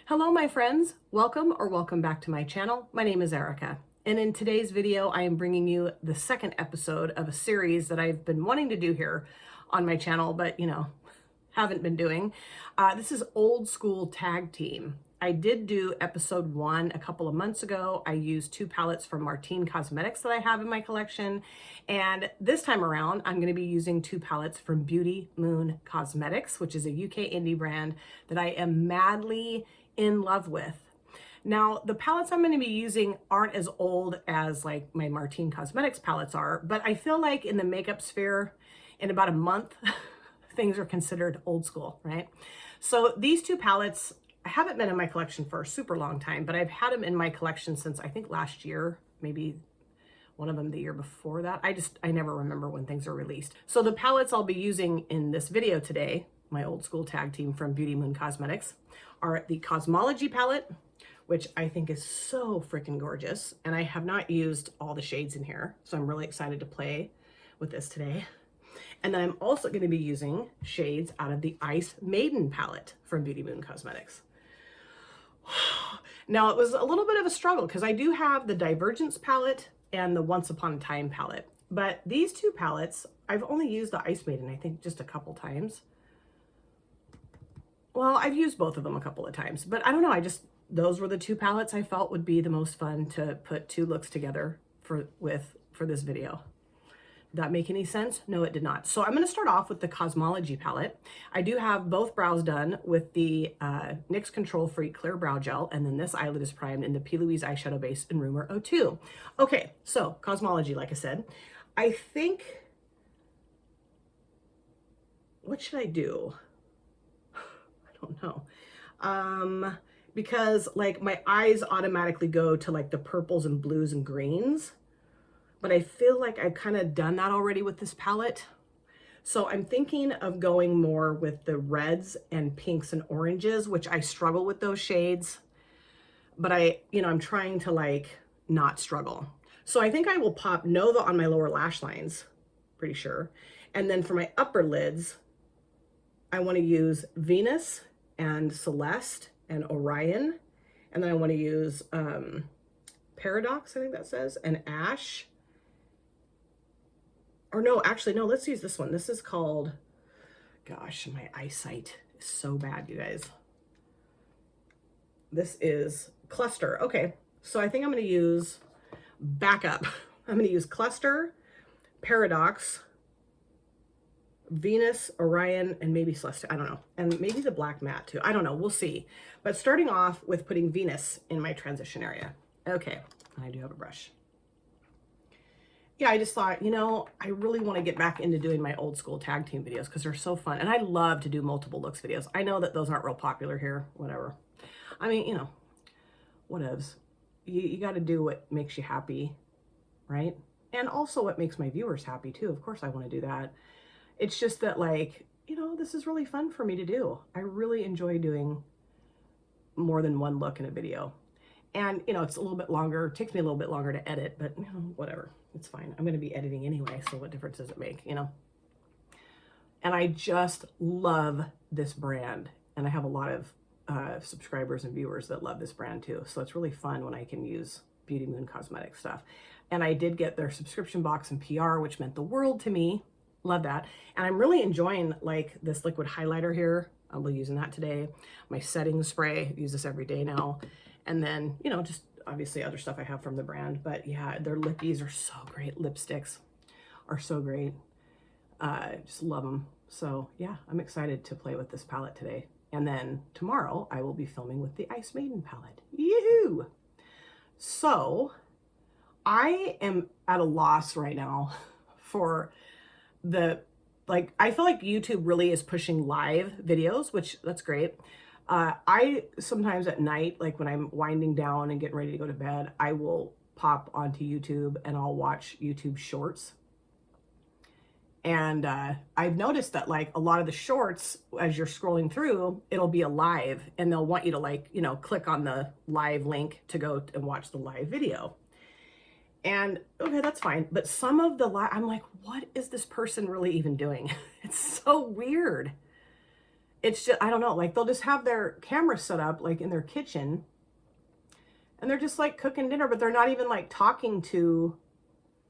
Hello, my friends. Welcome back to my channel. My name is Erica, and in today's video, I am bringing you the second episode of a series that I've been wanting to do here on my channel, but haven't been doing. This is Old School Tag Team. I did do episode 1 a couple of months ago. I used 2 palettes from Martine Cosmetics that I have in my collection. And this time around, I'm going to be using 2 palettes from Beauty Moon Cosmetics, which is a UK indie brand that I am madly in love with. Now, the palettes I'm going to be using aren't as old as like my Martine Cosmetics palettes are, but I feel like in the makeup sphere, in about a month, things are considered old school, right? So these 2 palettes haven't been in my collection for a super long time, but I've had them in my collection since I think last year, maybe one of them the year before that. I never remember when things are released. So the palettes I'll be using in this video today, my Old School Tag Team from Beauty Moon Cosmetics, are the Cosmology palette, which I think is so freaking gorgeous. And I have not used all the shades in here, so I'm really excited to play with this today. And then I'm also going to be using shades out of the Ice Maiden palette from Beauty Moon Cosmetics. Now, it was a little bit of a struggle because I do have the Divergence palette and the Once Upon a Time palette. But these 2 palettes, I've only used the Ice Maiden, I think, just a couple times. Well, I've used both of them a couple of times, but I don't know. Those were the 2 palettes I felt would be the most fun to put 2 looks together for this video. Did that make any sense? No, it did not. So I'm going to start off with the Cosmology palette. I do have both brows done with the NYX Control Freak Clear Brow Gel, and then this eyelid is primed in the P. Louise eyeshadow base in Rumor 02. Okay, so Cosmology, like I said. I think, what should I do? I don't know. Because like my eyes automatically go to like the purples and blues and greens. But I feel like I've kind of done that already with this palette. So I'm thinking of going more with the reds and pinks and oranges, which I struggle with those shades. But I'm trying to like not struggle. So I think I will pop Nova on my lower lash lines, pretty sure. And then for my upper lids, I want to use Venus and Celeste and Orion. And then I want to use Paradox, I think that says, and Ash. Or no, actually, no, let's use this one. This is called, gosh, my eyesight is so bad, you guys. This is Cluster. Okay, so I think I'm going to use backup. I'm going to use Cluster, Paradox, Venus, Orion, and maybe Celeste. I don't know. And maybe the black matte too. I don't know. We'll see. But starting off with putting Venus in my transition area. Okay, I do have a brush. Yeah, I just thought, I really want to get back into doing my Old School Tag Team videos because they're so fun. And I love to do multiple looks videos. I know that those aren't real popular here, whatever. I mean, whatevs. You got to do what makes you happy, right? And also what makes my viewers happy too. Of course I want to do that. It's just that like, this is really fun for me to do. I really enjoy doing more than one look in a video. And, it's a little bit longer, takes me a little bit longer to edit, but whatever, it's fine. I'm going to be editing anyway, so what difference does it make, And I just love this brand. And I have a lot of subscribers and viewers that love this brand too. So it's really fun when I can use Beauty Moon Cosmetics stuff. And I did get their subscription box and PR, which meant the world to me. Love that. And I'm really enjoying like this liquid highlighter here. I'll be using that today. My setting spray, I use this every day now. And then, just obviously other stuff I have from the brand. But yeah, their lippies are so great. Lipsticks are so great. Just love them. So yeah, I'm excited to play with this palette today. And then tomorrow I will be filming with the Ice Maiden palette. Yoo-hoo! So I am at a loss right now for I feel like YouTube really is pushing live videos, which that's great. I sometimes at night, like when I'm winding down and getting ready to go to bed, I will pop onto YouTube and I'll watch YouTube shorts. And I've noticed that like a lot of the shorts, as you're scrolling through, it'll be a live and they'll want you to like, click on the live link to go and watch the live video. And okay, that's fine. But some of I'm like, what is this person really even doing? It's so weird. it's just, I don't know, like they'll just have their camera set up like in their kitchen and they're just like cooking dinner, but they're not even like talking to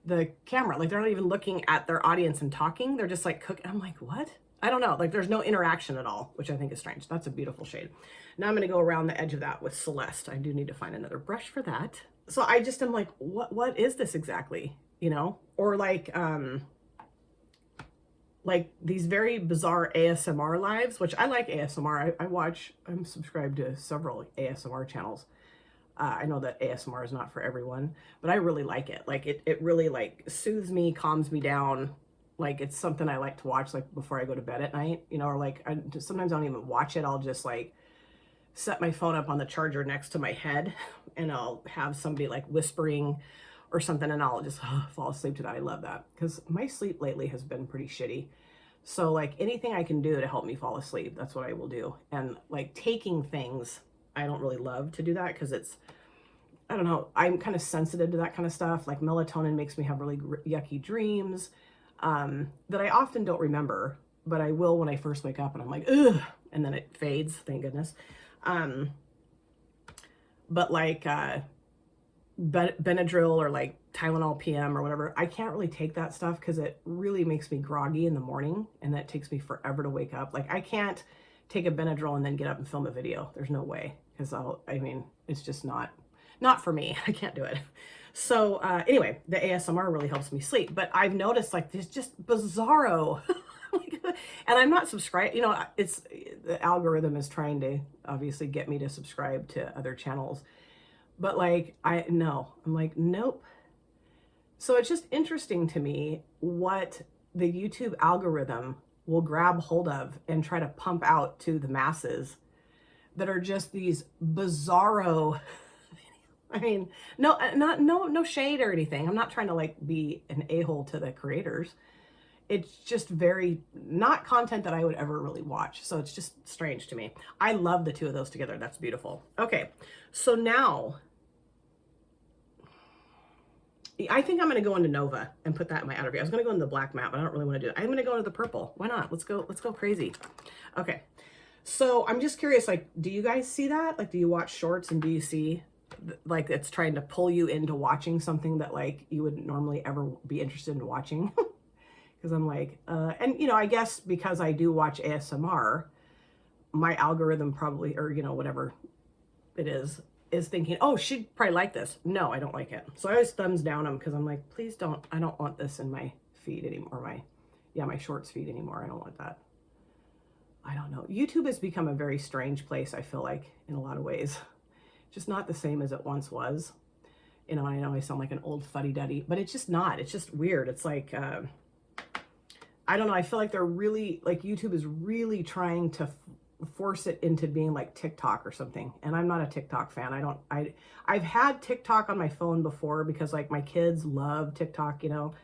the camera. Like they're not even looking at their audience and talking. They're just like cooking. I'm like, what? I don't know. Like there's no interaction at all, which I think is strange. That's a beautiful shade. Now I'm going to go around the edge of that with Celeste. I do need to find another brush for that. So I just am like, what is this exactly? You know, or like these very bizarre ASMR lives, which I like ASMR. I watch, I'm subscribed to several ASMR channels. I know that ASMR is not for everyone, but I really like it. Like it really like soothes me, calms me down. Like it's something I like to watch like before I go to bed at night, you know, or like sometimes I don't even watch it. I'll just like set my phone up on the charger next to my head and I'll have somebody like whispering or something and I'll just fall asleep to that. I love that because my sleep lately has been pretty shitty. So like anything I can do to help me fall asleep, that's what I will do. And like taking things, I don't really love to do that because it's, I don't know, I'm kind of sensitive to that kind of stuff. Like melatonin makes me have really yucky dreams that I often don't remember, but I will when I first wake up and I'm like, ugh, and then it fades, thank goodness. But like Benadryl or like Tylenol PM or whatever, I can't really take that stuff because it really makes me groggy in the morning and that takes me forever to wake up. Like I can't take a Benadryl and then get up and film a video. There's no way because I mean, it's just not for me. I can't do it. So anyway, the ASMR really helps me sleep, but I've noticed like there's just bizarro, and I'm not subscribed, you know, it's the algorithm is trying to obviously get me to subscribe to other channels, but like, I'm like, nope. So it's just interesting to me what the YouTube algorithm will grab hold of and try to pump out to the masses that are just these bizarro, I mean, no shade or anything. I'm not trying to like be an a-hole to the creators. It's just very not content that I would ever really watch. So it's just strange to me. I love the two of those together. That's beautiful. Okay. So now I think I'm going to go into Nova and put that in my outer view. I was going to go into the black matte, but I don't really want to do it. I'm going to go into the purple. Why not? Let's go crazy. Okay. So I'm just curious, like, do you guys see that? Like, do you watch shorts and do you see like it's trying to pull you into watching something that like you wouldn't normally ever be interested in watching? Because I'm like, and you know, I guess because I do watch ASMR, my algorithm probably, or you know, whatever it is thinking, oh, she'd probably like this. No, I don't like it. So I always thumbs down them because I'm like, please don't, I don't want this in my feed anymore. My shorts feed anymore. I don't want that. I don't know. YouTube has become a very strange place, I feel like, in a lot of ways. Just not the same as it once was. You know, I know I sound like an old fuddy-duddy, but it's just not. It's just weird. It's like, I don't know. I feel like they're really, like YouTube is really trying to force it into being like TikTok or something. And I'm not a TikTok fan. I've had TikTok on my phone before because like my kids love TikTok, you know,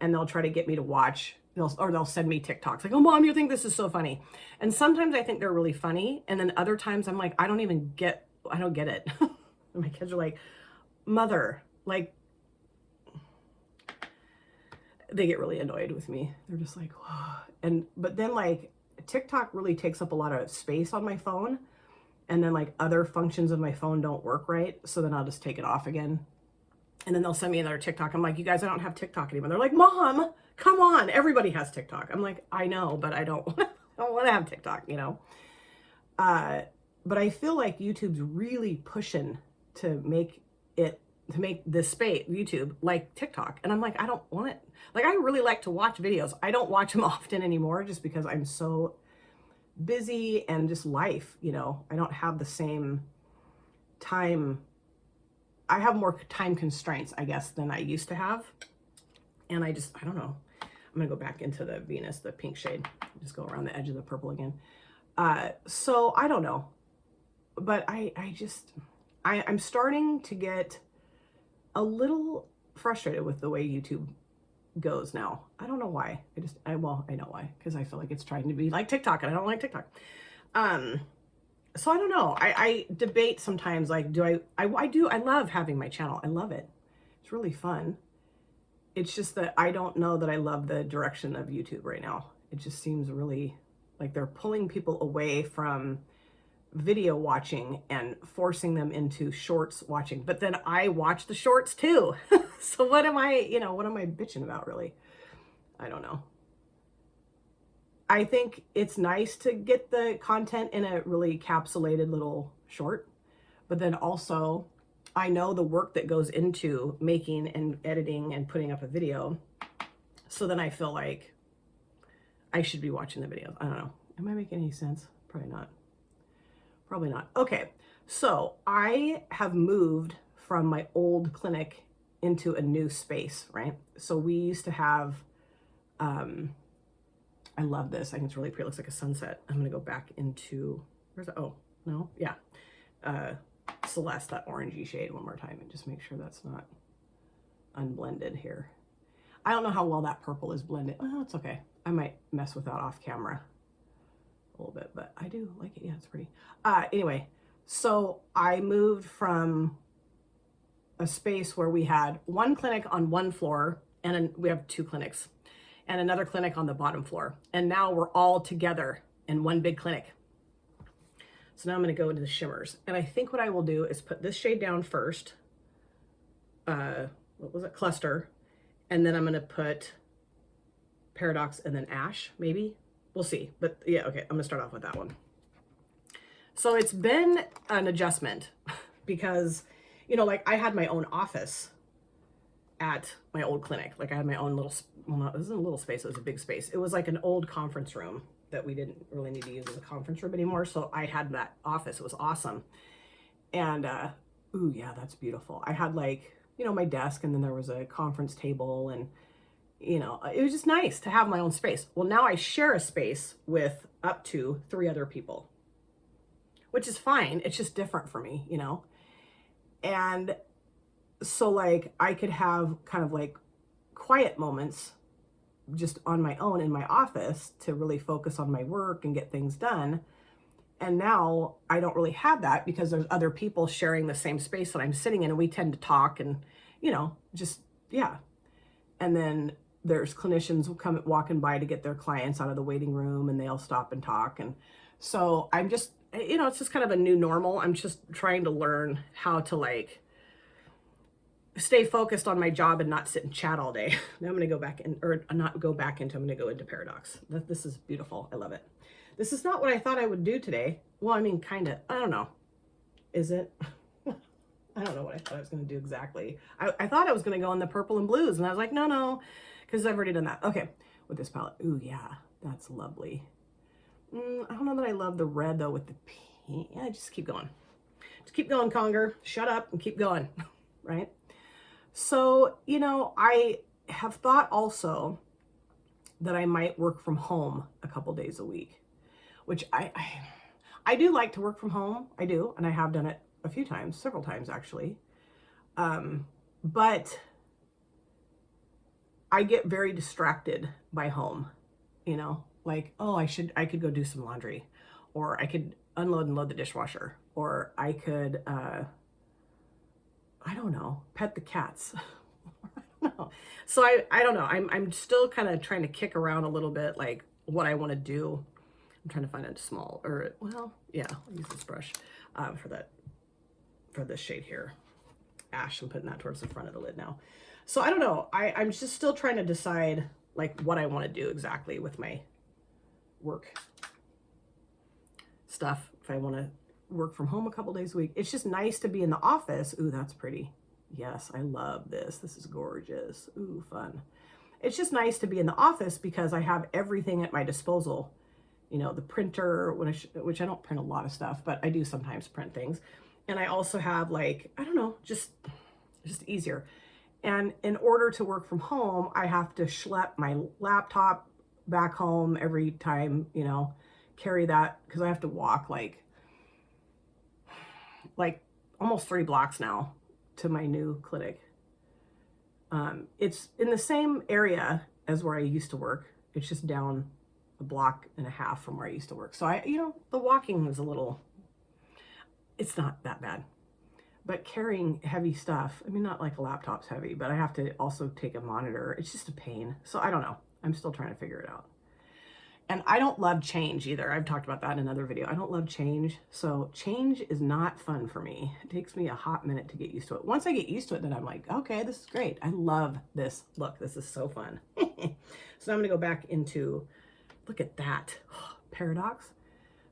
and they'll try to get me to watch. They'll send me TikToks like, oh, Mom, you think this is so funny. And sometimes I think they're really funny. And then other times I'm like, I don't get it. And my kids are like, Mother, like, they get really annoyed with me. They're just like, whoa. But then like TikTok really takes up a lot of space on my phone. And then like other functions of my phone don't work right. So then I'll just take it off again. And then they'll send me another TikTok. I'm like, you guys, I don't have TikTok anymore. They're like, Mom, come on. Everybody has TikTok. I'm like, I know, but I don't want to have TikTok, you know? But I feel like YouTube's really pushing to make this space, YouTube, like TikTok. And I'm like, I don't want it. Like, I really like to watch videos. I don't watch them often anymore just because I'm so busy and just life, you know? I don't have the same time. I have more time constraints, I guess, than I used to have. And I don't know. I'm going to go back into the Venus, the pink shade. Just go around the edge of the purple again. So I don't know. But I'm starting to get a little frustrated with the way YouTube goes now. I don't know why. I know why. Because I feel like it's trying to be like TikTok and I don't like TikTok. So I don't know. I debate sometimes, like, I love having my channel. I love it. It's really fun. It's just that I don't know that I love the direction of YouTube right now. It just seems really Like they're pulling people away from video watching and forcing them into shorts watching. But then I watch the shorts too. So what am I, what am I bitching about really? I don't know. I think it's nice to get the content in a really capsulated little short, but then also I know the work that goes into making and editing and putting up a video. So then I feel like I should be watching the videos. I don't know. Am I making any sense? Probably not. Probably not. Okay. So I have moved from my old clinic into a new space, right? So we used to have, I love this. I think it's really pretty. It looks like a sunset. I'm going to go back into, where's it? Oh, no. Yeah. Celeste, that orangey shade one more time and just make sure that's not unblended here. I don't know how well that purple is blended. Oh, it's okay. I might mess with that off camera a little bit, but I do like it. Yeah, it's pretty. Anyway, so I moved from a space where we had one clinic on one floor and we have two clinics and another clinic on the bottom floor. And now we're all together in one big clinic. So now I'm going to go into the shimmers. And I think what I will do is put this shade down first. What was it? Cluster. And then I'm going to put Paradox and then Ash, maybe. We'll see. But yeah, okay, I'm going to start off with that one. So it's been an adjustment because, like I had my own office at my old clinic. Like I had my own little, well, not, it wasn't a little space, it was a big space. It was like an old conference room that we didn't really need to use as a conference room anymore. So I had that office. It was awesome. And, ooh, yeah, that's beautiful. I had like, my desk, and then there was a conference table, and, it was just nice to have my own space. Well, now I share a space with up to 3 other people, which is fine. It's just different for me, And so like I could have kind of like quiet moments just on my own in my office to really focus on my work and get things done. And now I don't really have that because there's other people sharing the same space that I'm sitting in, and we tend to talk and, just, yeah. And then there's clinicians who come walking by to get their clients out of the waiting room, and they'll stop and talk. And so I'm just, it's just kind of a new normal. I'm just trying to learn how to like stay focused on my job and not sit and chat all day. Now I'm going to go back in, or not go back into, I'm going to go into Paradox. This is beautiful. I love it. This is not what I thought I would do today. Well, I mean, kind of, I don't know. Is it? I don't know what I thought I was going to do exactly. I thought I was going to go in the purple and blues, and I was like, no, because I've already done that. Okay, with this palette. Ooh, yeah, that's lovely. I don't know that I love the red, though, with the pink. Yeah, just keep going. Just keep going, Conger. Shut up and keep going, right? So, I have thought also that I might work from home a couple days a week, which I do like to work from home. I do, and I have done it a few times, several times actually. But I get very distracted by home, like, oh, I could go do some laundry, or I could unload and load the dishwasher, or I could, I don't know, pet the cats. I don't know. So I don't know. I'm still kind of trying to kick around a little bit, like what I want to do. I'm trying to find a small, or well, yeah, I'll use this brush for this shade here. Ash, I'm putting that towards the front of the lid now. So I don't know. I'm just still trying to decide like what I want to do exactly with my work stuff. If I want to work from home a couple days a week. It's just nice to be in the office. Ooh, that's pretty. Yes, I love this. This is gorgeous. Ooh, fun. It's just nice to be in the office because I have everything at my disposal. The printer, which I don't print a lot of stuff, but I do sometimes print things. And I also have like, I don't know, just easier. And in order to work from home, I have to schlep my laptop back home every time, carry that, because I have to walk like almost 3 blocks now to my new clinic. It's in the same area as where I used to work. It's just down a block and a half from where I used to work. So the walking is it's not that bad, but carrying heavy stuff, I mean, not like a laptop's heavy, but I have to also take a monitor. It's just a pain. So I don't know. I'm still trying to figure it out. And I don't love change either. I've talked about that in another video. I don't love change. So change is not fun for me. It takes me a hot minute to get used to it. Once I get used to it, then I'm like, okay, this is great. I love this look. This is so fun. So I'm going to go back into, look at that. Paradox,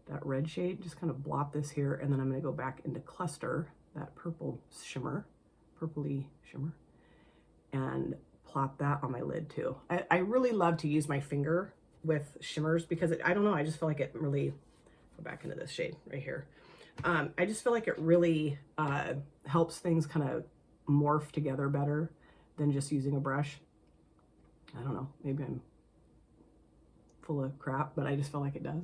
that red shade. Just kind of blop this here. And then I'm going to go back into cluster, that purple shimmer, purpley shimmer, and plop that on my lid too. I really love to use my finger with shimmers because I don't know, I just feel like it really, go back into this shade right here. I just feel like it really helps things kind of morph together better than just using a brush. I don't know, maybe I'm full of crap, but I just feel like it does.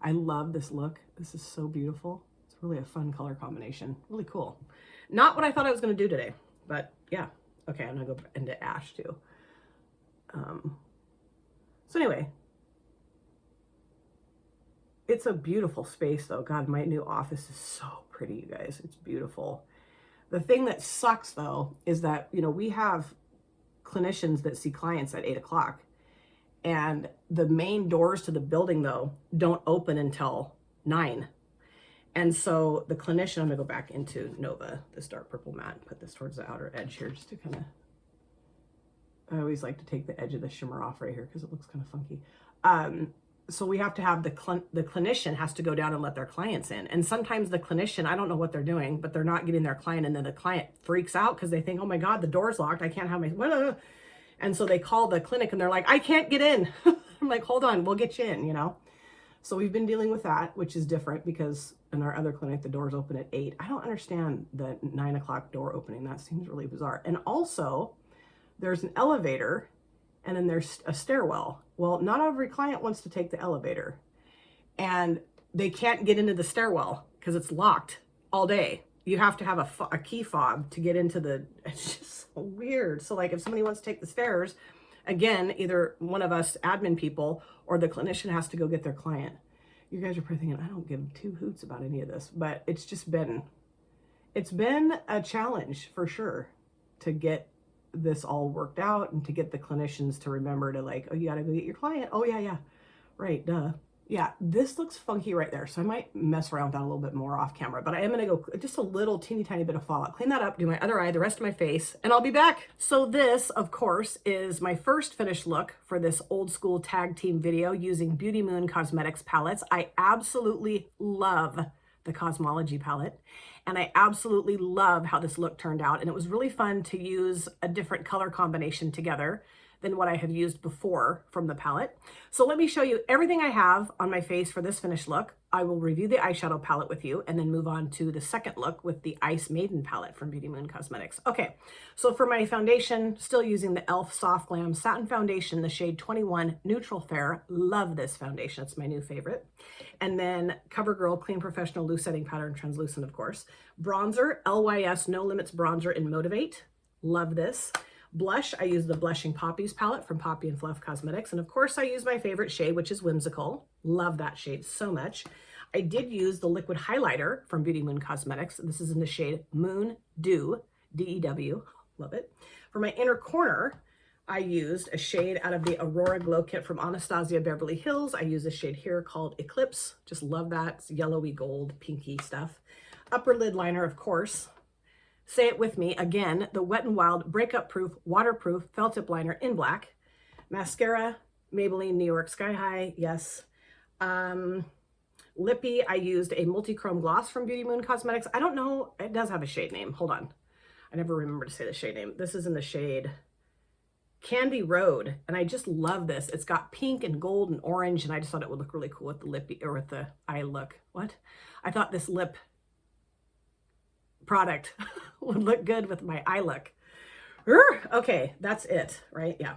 I love this look. This is so beautiful. It's really a fun color combination. Really cool. Not what I thought I was going to do today, but yeah. Okay, I'm going to go into ash too. So anyway, it's a beautiful space though. God, my new office is so pretty, you guys. It's beautiful. The thing that sucks though is that, you know, we have clinicians that see clients at 8 o'clock, and the main doors to the building though don't open until 9. And so the clinician, I'm gonna go back into Nova, this dark purple matte, put this towards the outer edge here just to kind of, I always like to take the edge of the shimmer off right here because it looks kind of funky. So we have to have the clinician has to go down and let their clients in. And sometimes the clinician, I don't know what they're doing, but they're not getting their client. And then the client freaks out because they think, oh my God, the door's locked. I can't have my, and so they call the clinic and they're like, I can't get in. I'm like, hold on, we'll get you in, you know? So we've been dealing with that, which is different because in our other clinic, the doors open at 8. I don't understand the 9 o'clock door opening. That seems really bizarre. And also there's an elevator and then there's a stairwell. Well, not every client wants to take the elevator and they can't get into the stairwell because it's locked all day. You have to have a key fob to get into the, it's just so weird. So like if somebody wants to take the stairs, again, either one of us admin people or the clinician has to go get their client. You guys are probably thinking, I don't give 2 hoots about any of this, but it's just been, it's been a challenge for sure to get this all worked out and to get the clinicians to remember to like, oh, you got to go get your client. Oh yeah. Right. Duh. Yeah. This looks funky right there. So I might mess around with that a little bit more off camera, but I am going to go just a little teeny tiny bit of fallout, clean that up, do my other eye, the rest of my face, and I'll be back. So this, of course, is my first finished look for this old school tag team video using Beauty Moon Cosmetics palettes. I absolutely love the Cosmology palette. And I absolutely love how this look turned out. And it was really fun to use a different color combination together than what I have used before from the palette. So let me show you everything I have on my face for this finished look. I will review the eyeshadow palette with you and then move on to the second look with the Ice Maiden palette from Beauty Moon Cosmetics. Okay, so for my foundation, still using the e.l.f. Soft Glam Satin Foundation, the shade 21 Neutral Fair. Love this foundation, it's my new favorite. And then CoverGirl Clean Professional Loose Setting Powder and Translucent, of course. Bronzer, LYS No Limits Bronzer in Motivate. Love this. Blush, I use the Blushing Poppies palette from Poppy and Fluff Cosmetics. And of course I use my favorite shade, which is Whimsical. Love that shade so much. I did use the liquid highlighter from Beauty Moon Cosmetics. This is in the shade Moon Dew, D-E-W. Love it. For my inner corner, I used a shade out of the Aurora Glow Kit from Anastasia Beverly Hills. I use a shade here called Eclipse. Just love that. It's yellowy gold, pinky stuff. Upper lid liner, of course. Say it with me again, the Wet n Wild Breakup Proof Waterproof Felt Tip Liner in black. Mascara, Maybelline New York Sky High, yes. Lippy, I used a multi-chrome gloss from Beauty Moon Cosmetics. I don't know, it does have a shade name. Hold on. I never remember to say the shade name. This is in the shade Candy Road, and I just love this. It's got pink and gold and orange, and I just thought it would look really cool with the lippy, or with the eye look. What? I thought this lip product would look good with my eye look. Okay, that's it, right? Yeah.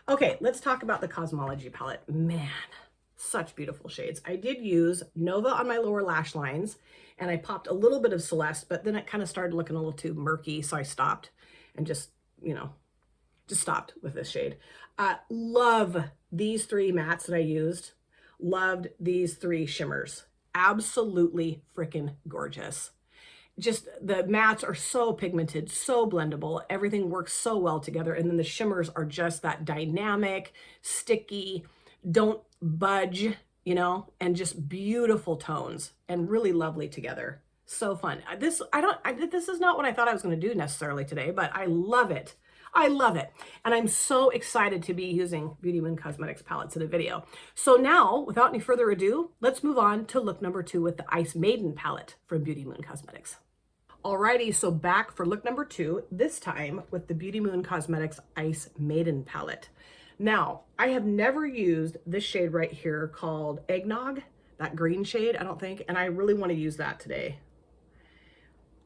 Okay, let's talk about the Cosmology palette. Man, such beautiful shades. I did use Nova on my lower lash lines, and I popped a little bit of Celeste, but then it kind of started looking a little too murky, so I stopped and just, you know, just stopped with this shade. Love these 3 mattes that I used. Loved these 3 shimmers. Absolutely freaking gorgeous. Just the mattes are so pigmented, so blendable. Everything works so well together. And then the shimmers are just that dynamic, sticky, don't budge, you know, and just beautiful tones and really lovely together. So fun. This is not what I thought I was going to do necessarily today, but I love it. I love it. And I'm so excited to be using Beauty Moon Cosmetics palettes in a video. So now, without any further ado, let's move on to look number 2 with the Ice Maiden palette from Beauty Moon Cosmetics. Alrighty, so back for look number 2, this time with the Beauty Moon Cosmetics Ice Maiden palette. Now, I have never used this shade right here called Eggnog, that green shade, I don't think, and I really want to use that today.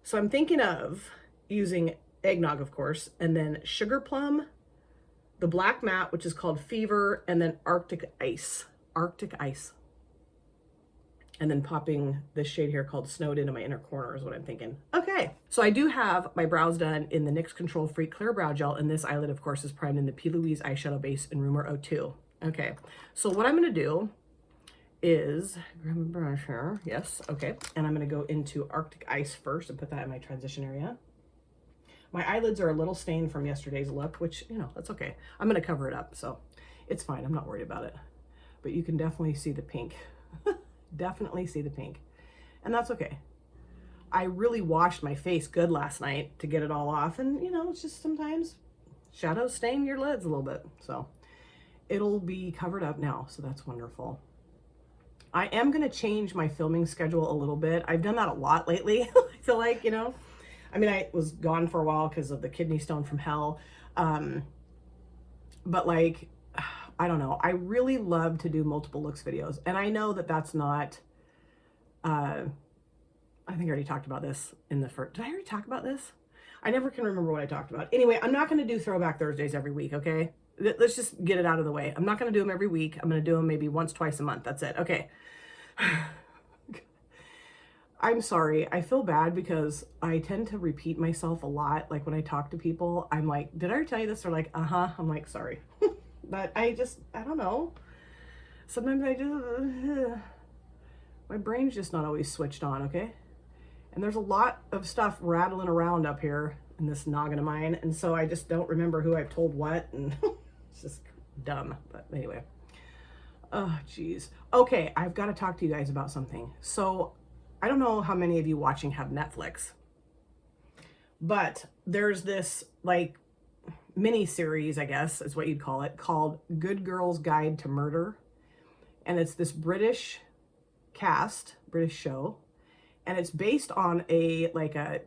So I'm thinking of using Eggnog, of course, and then Sugar Plum, the black matte, which is called Fever, and then Arctic Ice. Arctic Ice. And then popping this shade here called Snowed into my inner corner is what I'm thinking. Okay, so I do have my brows done in the NYX Control Free Clear Brow Gel, and this eyelid, of course, is primed in the P. Louise eyeshadow base in Rumor 02. Okay, so what I'm gonna do is grab a brush here. Yes, okay, and I'm gonna go into Arctic Ice first and put that in my transition area. My eyelids are a little stained from yesterday's look, which, you know, that's okay. I'm gonna cover it up, so it's fine. I'm not worried about it. But you can definitely see the pink. Definitely see the pink. And that's okay. I really washed my face good last night to get it all off. And, you know, it's just sometimes shadows stain your lids a little bit. So it'll be covered up now. So that's wonderful. I am going to change my filming schedule a little bit. I've done that a lot lately. I feel like, you know, I mean, I was gone for a while because of the kidney stone from hell. But like, I don't know. I really love to do multiple looks videos. And I know that that's not, I think I already talked about this in the first, did I already talk about this? I never can remember what I talked about. Anyway, I'm not going to do Throwback Thursdays every week, okay? Let's just get it out of the way. I'm not going to do them every week. I'm going to do them maybe once, twice a month. That's it. Okay. I'm sorry. I feel bad because I tend to repeat myself a lot. Like when I talk to people, I'm like, did I already tell you this? They're like, uh-huh. I'm like, sorry. But I don't know. Sometimes I just, my brain's just not always switched on, okay? And there's a lot of stuff rattling around up here in this noggin of mine. And so I just don't remember who I've told what. And it's just dumb. But anyway. Oh, geez. Okay, I've got to talk to you guys about something. So I don't know how many of you watching have Netflix. But there's this, like, mini series, I guess is what you'd call it, called Good Girl's Guide to Murder. And it's this British cast, British show. And it's based on a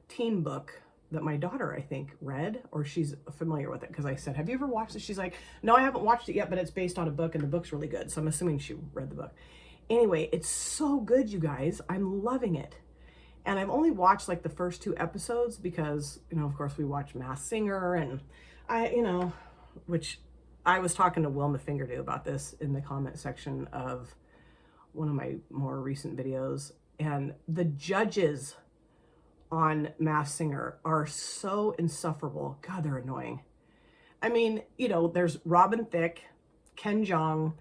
teen book that my daughter, I think, read, or she's familiar with it because I said, have you ever watched it? She's like, no, I haven't watched it yet, but it's based on a book and the book's really good. So I'm assuming she read the book. Anyway, it's so good, you guys. I'm loving it. And I've only watched like the first 2 episodes because, you know, of course we watch Masked Singer and which I was talking to Wilma Fingerdew about this in the comment section of one of my more recent videos. And the judges on Masked Singer are so insufferable. God, they're annoying. I mean, you know, there's Robin Thicke, Ken Jeong,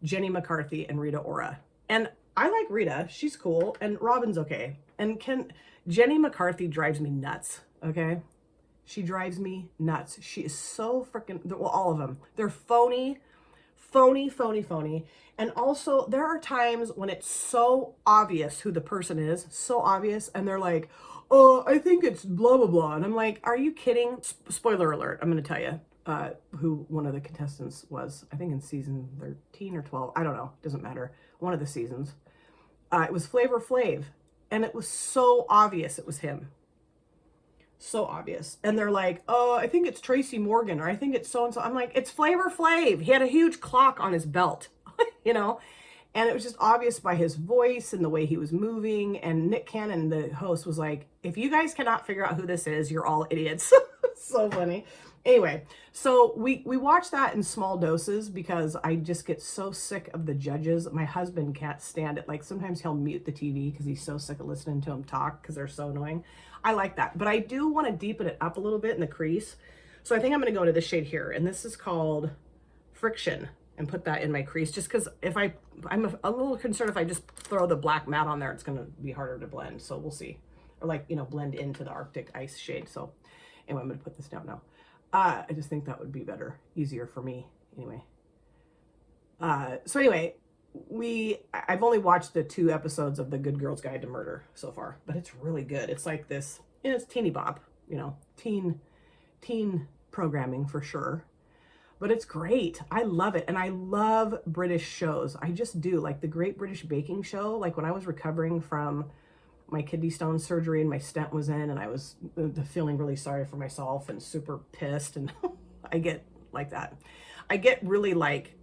Jenny McCarthy, and Rita Ora. And I like Rita. She's cool. And Robin's okay. And Jenny McCarthy drives me nuts, okay? She drives me nuts. She is so freaking, well, all of them. They're phony. And also, there are times when it's so obvious who the person is, so obvious, and they're like, oh, I think it's blah, blah, blah. And I'm like, are you kidding? Spoiler alert, I'm going to tell you who one of the contestants was. I think in season 13 or 12. I don't know. Doesn't matter. One of the seasons. It was Flavor Flav. And it was so obvious it was him. So obvious. And they're like, oh, I think it's Tracy Morgan, or I think it's so-and-so. I'm like, it's Flavor Flav. He had a huge clock on his belt, you know? And it was just obvious by his voice and the way he was moving. And Nick Cannon, the host, was like, if you guys cannot figure out who this is, you're all idiots. So funny. Anyway, so we watch that in small doses because I just get so sick of the judges. My husband can't stand it. Like sometimes he'll mute the TV because he's so sick of listening to them talk because they're so annoying. I like that. But I do want to deepen it up a little bit in the crease. So I think I'm going to go to this shade here. And this is called Friction. And put that in my crease just because if I'm a little concerned if I just throw the black matte on there, it's going to be harder to blend. So we'll see. Or like, you know, blend into the Arctic Ice shade. So anyway, I'm going to put this down now. I just think that would be better, easier for me anyway. So anyway, I've only watched the 2 episodes of The Good Girl's Guide to Murder so far, but it's really good. It's like this, it's teeny bop, teen programming for sure. But it's great. I love it. And I love British shows. I just do. Like the Great British Baking Show, like when I was recovering from my kidney stone surgery and my stent was in and I was feeling really sorry for myself and super pissed, and I get like that. I get really like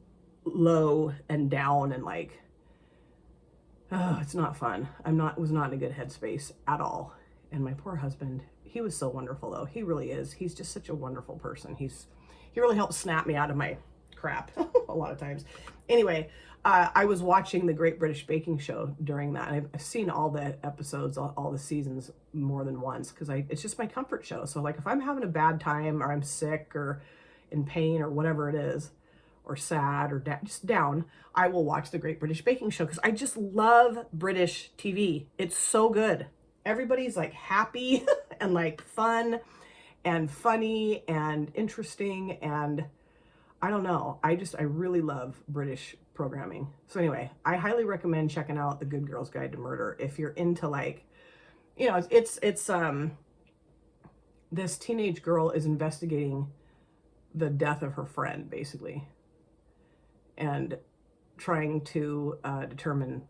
low and down and like, oh, it's not fun. Was not in a good headspace at all. And my poor husband, he was so wonderful though. He really is. He's just such a wonderful person. He really helped snap me out of my crap a lot of times. Anyway, I was watching the Great British Baking Show during that. And I've seen all the episodes, all the seasons more than once because it's just my comfort show. So like if I'm having a bad time or I'm sick or in pain or whatever it is, or sad or just down, I will watch the Great British Baking Show because I just love British TV. It's so good. Everybody's like happy and like fun and funny and interesting, and I don't know. I really love British programming. So anyway, I highly recommend checking out The Good Girl's Guide to Murder if you're into like, it's this teenage girl is investigating the death of her friend basically, and trying to determine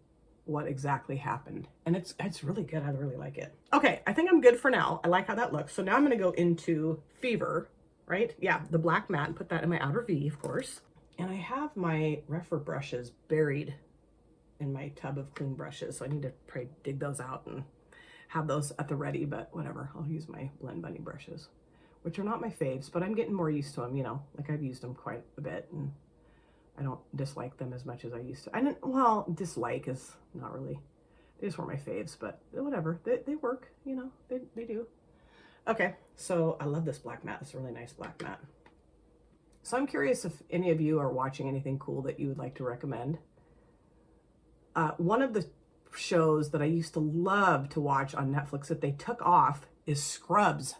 what exactly happened. And it's really good. I really like it. Okay, I think I'm good for now. I like how that looks. So now I'm going to go into Fever, right? Yeah, the black matte, and put that in my outer V, of course. And I have my Refer brushes buried in my tub of clean brushes, so I need to probably dig those out and have those at the ready, but whatever. I'll use my Blend Bunny brushes, which are not my faves, but I'm getting more used to them, like I've used them quite a bit, and I don't dislike them as much as I used to. Well, dislike is not really, they just weren't my faves, but whatever. They work, they do. Okay, so I love this black matte. It's a really nice black matte. So I'm curious if any of you are watching anything cool that you would like to recommend. One of the shows that I used to love to watch on Netflix that they took off is Scrubs.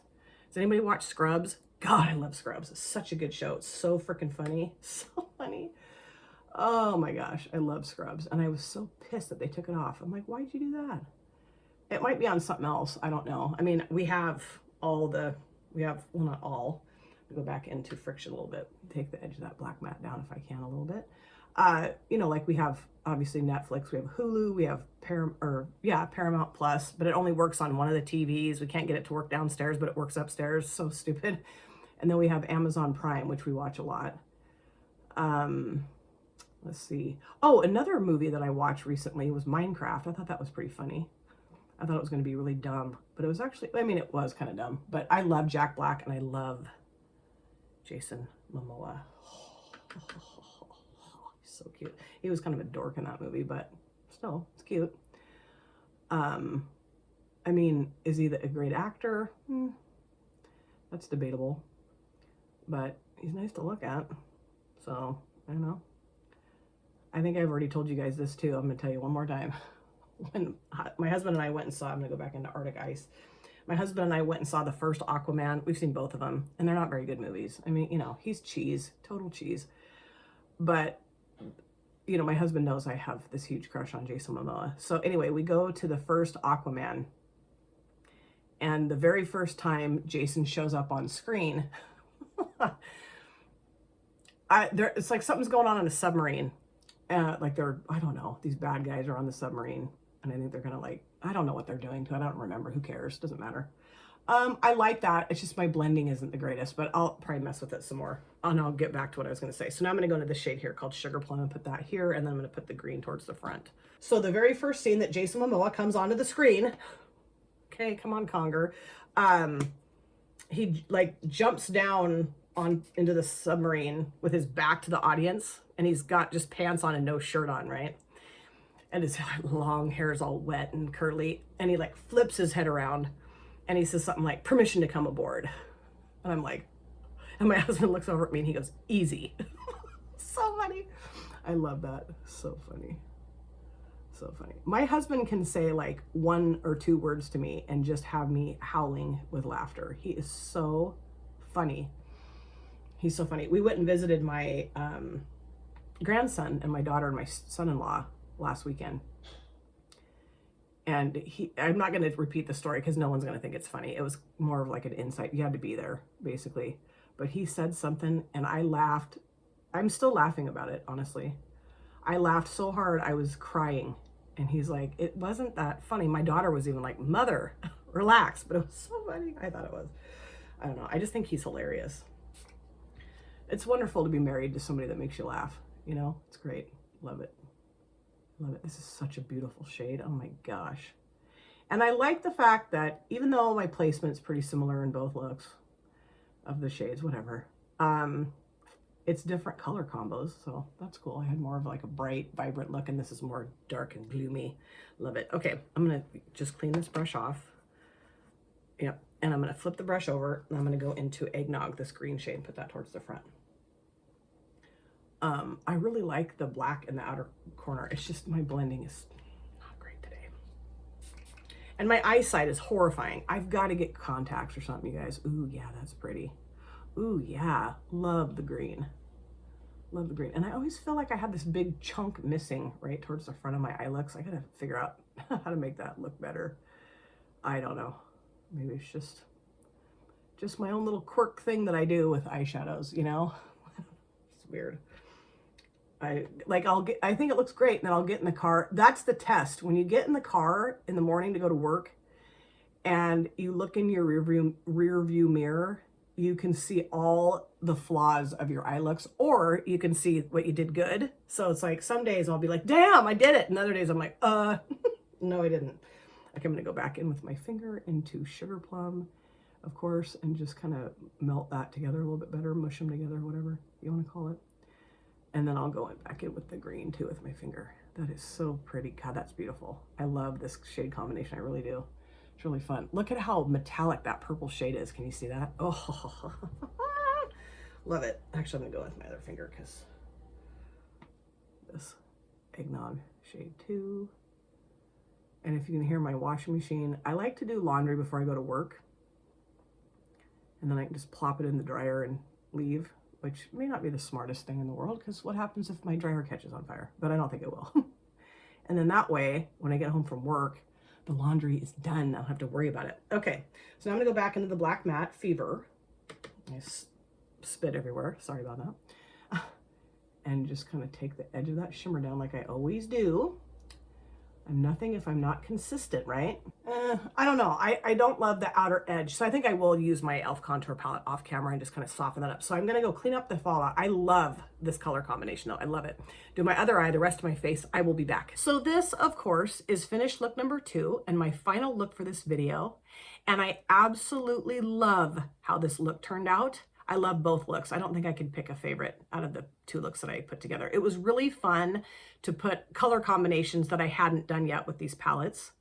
Does anybody watch Scrubs? God, I love Scrubs. It's such a good show. It's so freaking funny. So funny. Oh my gosh, I love Scrubs. And I was so pissed that they took it off. I'm like, why'd you do that? It might be on something else. I don't know. I mean, we have well, not all. Go back into Friction a little bit. Take the edge of that black matte down if I can a little bit. Like we have obviously Netflix, we have Hulu, we have Paramount Plus, but it only works on one of the TVs. We can't get it to work downstairs, but it works upstairs. So stupid. And then we have Amazon Prime, which we watch a lot. Let's see. Oh, another movie that I watched recently was Minecraft. I thought that was pretty funny. I thought it was going to be really dumb, but it was actually, it was kind of dumb, but I love Jack Black and I love Jason Momoa. He's so cute. He was kind of a dork in that movie, but still, it's cute. Is he a great actor? That's debatable, but he's nice to look at. So, I don't know. I think I've already told you guys this too. I'm going to tell you one more time. When my husband and I went and saw, I'm going to go back into Arctic Ice. My husband and I went and saw the first Aquaman. We've seen both of them, and they're not very good movies. He's cheese, total cheese. But, my husband knows I have this huge crush on Jason Momoa. So anyway, we go to the first Aquaman. And the very first time Jason shows up on screen, it's like something's going on in a submarine. I don't know, these bad guys are on the submarine. And I think they're gonna I don't know what they're doing to it. I don't remember. Who cares? Doesn't matter. I like that. It's just my blending isn't the greatest, but I'll probably mess with it some more. And I'll get back to what I was going to say. So now I'm going to go into this shade here called Sugar Plum and put that here, and then I'm going to put the green towards the front. So the very first scene that Jason Momoa comes onto the screen, okay, come on, Conger. He jumps down into the submarine with his back to the audience, and he's got just pants on and no shirt on, right? And his long hair is all wet and curly, and he flips his head around. And he says something like, permission to come aboard. And I'm like, and my husband looks over at me and he goes, easy. So funny. I love that. So funny. So funny. My husband can say 1 or 2 words to me and just have me howling with laughter. He is so funny. He's so funny. We went and visited my grandson and my daughter and my son-in-law last weekend. And I'm not going to repeat the story because no one's going to think it's funny. It was more of like an insight. You had to be there, basically. But he said something and I laughed. I'm still laughing about it, honestly. I laughed so hard I was crying. And he's like, it wasn't that funny. My daughter was even like, mother, relax. But it was so funny. I thought it was. I don't know. I just think he's hilarious. It's wonderful to be married to somebody that makes you laugh. You know, it's great. Love it. Love it. This is such a beautiful shade. Oh my gosh. And I like the fact that even though my placement's pretty similar in both looks of the shades, whatever, it's different color combos. So that's cool. I had more of like a bright, vibrant look, and this is more dark and gloomy. Love it. Okay. I'm going to just clean this brush off. Yep. And I'm going to flip the brush over and I'm going to go into Eggnog, this green shade, and put that towards the front. I really like the black in the outer corner. It's just my blending is not great today. And my eyesight is horrifying. I've got to get contacts or something, you guys. Ooh, yeah, that's pretty. Ooh, yeah. Love the green. Love the green. And I always feel like I have this big chunk missing right towards the front of my eye looks. I got to figure out how to make that look better. I don't know. Maybe it's just my own little quirk thing that I do with eyeshadows, you know? It's weird. I think it looks great, and then I'll get in the car. That's the test. When you get in the car in the morning to go to work and you look in your rear view mirror, you can see all the flaws of your eye looks, or you can see what you did good. So it's like some days I'll be like, damn, I did it. And other days I'm like, no, I didn't. Like I'm going to go back in with my finger into Sugar Plum, of course, and just kind of melt that together a little bit better, mush them together, whatever you want to call it. And then I'll go back in with the green too with my finger. That is so pretty. God, that's beautiful. I love this shade combination. I really do. It's really fun. Look at how metallic that purple shade is. Can you see that? Oh, love it. Actually, I'm going to go with my other finger because this Eggnog shade 2. And if you can hear my washing machine, I like to do laundry before I go to work. And then I can just plop it in the dryer and leave, which may not be the smartest thing in the world because what happens if my dryer catches on fire? But I don't think it will. And then that way, when I get home from work, the laundry is done. I don't have to worry about it. Okay, so now I'm gonna go back into the Black Matte Fever. I spit everywhere, sorry about that. And just kind of take the edge of that shimmer down like I always do. I'm nothing if I'm not consistent, right? I don't know. I don't love the outer edge. So I think I will use my e.l.f. contour palette off camera and just kind of soften that up. So I'm going to go clean up the fallout. I love this color combination though. I love it. Do my other eye, the rest of my face, I will be back. So this, of course, is finished look number 2 and my final look for this video. And I absolutely love how this look turned out. I love both looks. I don't think I could pick a favorite out of the 2 looks that I put together. It was really fun to put color combinations that I hadn't done yet with these palettes.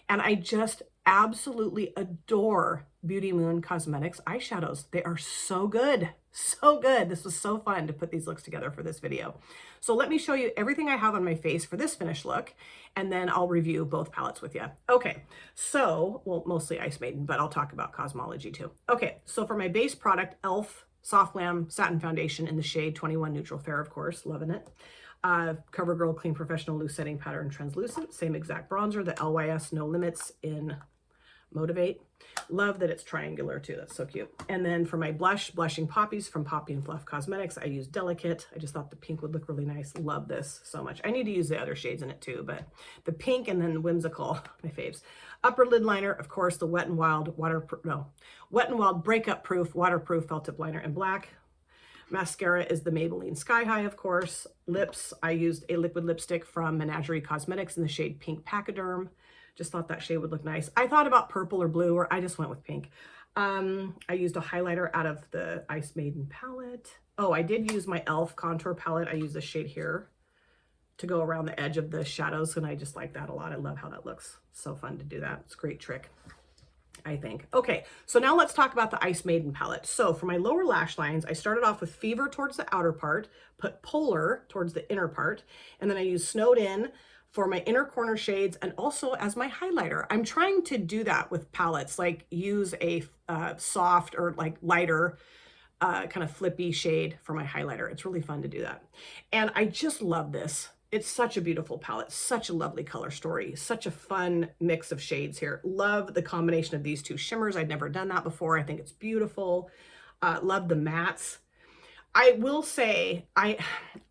And I just absolutely adore Beauty Moon Cosmetics eyeshadows. They are so good. So good. This was so fun to put these looks together for this video. So let me show you everything I have on my face for this finished look, and then I'll review both palettes with you. Okay, so, well, mostly Ice Maiden, but I'll talk about Cosmology too. Okay, so for my base product, e.l.f. Soft Glam Satin Foundation in the shade 21 Neutral Fair, of course, loving it. CoverGirl Clean Professional Loose Setting Pattern Translucent, same exact bronzer, the LYS No Limits in Motivate. Love that it's triangular too, that's so cute. And then for my blush, Blushing Poppies from Poppy and Fluff Cosmetics, I use Delicate. I just thought the pink would look really nice. Love this so much. I need to use the other shades in it too, but the pink and then Whimsical, my faves. Upper lid liner, of course, the Wet n Wild Breakup Proof Waterproof Felt Tip Liner in black. Mascara is the Maybelline Sky High, of course. Lips, I used a liquid lipstick from Menagerie Cosmetics in the shade Pink Pachyderm. Just thought that shade would look nice. I thought about purple or blue, or I just went with pink. I used a highlighter out of the Ice Maiden palette. Oh, I did use my e.l.f. contour palette. I used this shade here to go around the edge of the shadows, and I just like that a lot. I love how that looks. So fun to do that. It's a great trick, I think. Okay, so now let's talk about the Ice Maiden palette. So for my lower lash lines, I started off with Fever towards the outer part, put Polar towards the inner part, and then I used Snowed In for my inner corner shades and also as my highlighter. I'm trying to do that with palettes, like use a soft or like lighter kind of flippy shade for my highlighter. It's really fun to do that. And I just love this. It's such a beautiful palette, such a lovely color story, such a fun mix of shades here. Love the combination of these two shimmers. I'd never done that before. I think it's beautiful. Love the mattes. I will say,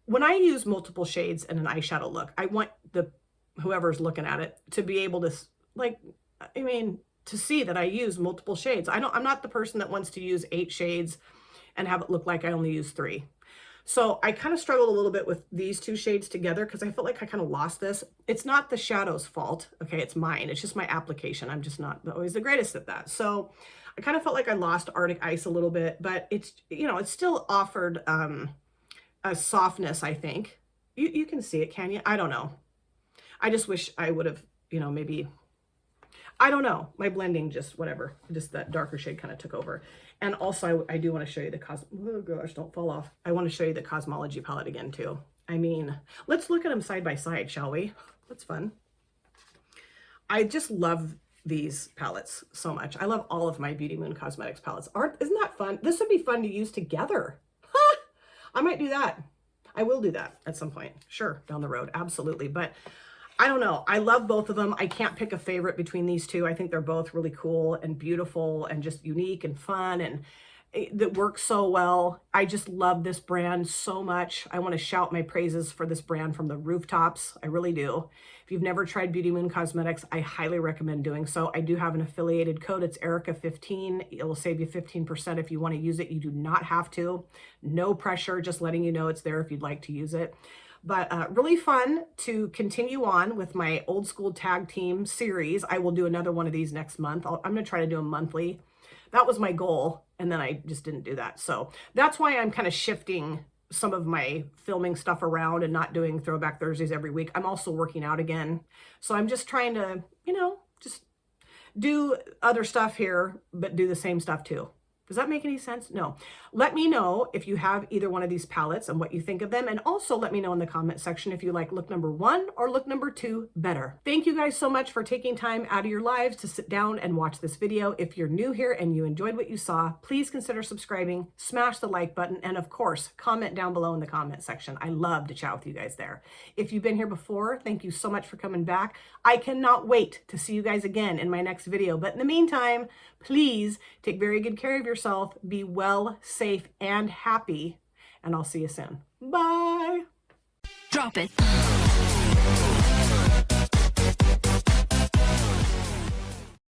when I use multiple shades in an eyeshadow look, I want whoever's looking at it to be able to, like, I mean, to see that I use multiple shades. I'm not the person that wants to use 8 shades and have it look like I only use 3. So I kind of struggled a little bit with these 2 shades together because I felt like I kind of lost this. It's not the shadow's fault, okay? It's mine. It's just my application. I'm just not always the greatest at that. So I kind of felt like I lost Arctic Ice a little bit, but it's, you know, it still offered a softness, I think. You can see it, can you? I don't know. I just wish I would have, you know, maybe, I don't know. My blending just, whatever, just that darker shade kind of took over. And also I do want to show you the oh gosh, don't fall off. I want to show you the Cosmology palette again too. I mean, let's look at them side by side, shall we? That's fun. I just love these palettes so much. I love all of my Beauty Moon Cosmetics palettes. Isn't that fun? This would be fun to use together. Huh! I might do that. I will do that at some point. Sure, down the road, absolutely. But I don't know. I love both of them. I can't pick a favorite between these two. I think they're both really cool and beautiful and just unique and fun, and that works so well. I just love this brand so much. I want to shout my praises for this brand from the rooftops. I really do. If you've never tried Beauty Moon Cosmetics, I highly recommend doing so. I do have an affiliated code. It's Erica15. It'll save you 15% if you want to use it. You do not have to. No pressure, just letting you know it's there if you'd like to use it. But really fun to continue on with my old school tag team series. I will do another one of these next month. I'm going to try to do them monthly. That was my goal, and then I just didn't do that. So that's why I'm kind of shifting some of my filming stuff around and not doing Throwback Thursdays every week. I'm also working out again. So I'm just trying to, you know, just do other stuff here, but do the same stuff too. Does that make any sense? No. Let me know if you have either one of these palettes and what you think of them. And also let me know in the comment section if you like look number 1 or look number 2 better. Thank you guys so much for taking time out of your lives to sit down and watch this video. If you're new here and you enjoyed what you saw, please consider subscribing, smash the like button, and of course, comment down below in the comment section. I love to chat with you guys there. If you've been here before, thank you so much for coming back. I cannot wait to see you guys again in my next video. But in the meantime, please take very good care of yourself. Be well, safe, and happy. And I'll see you soon. Bye. Drop it.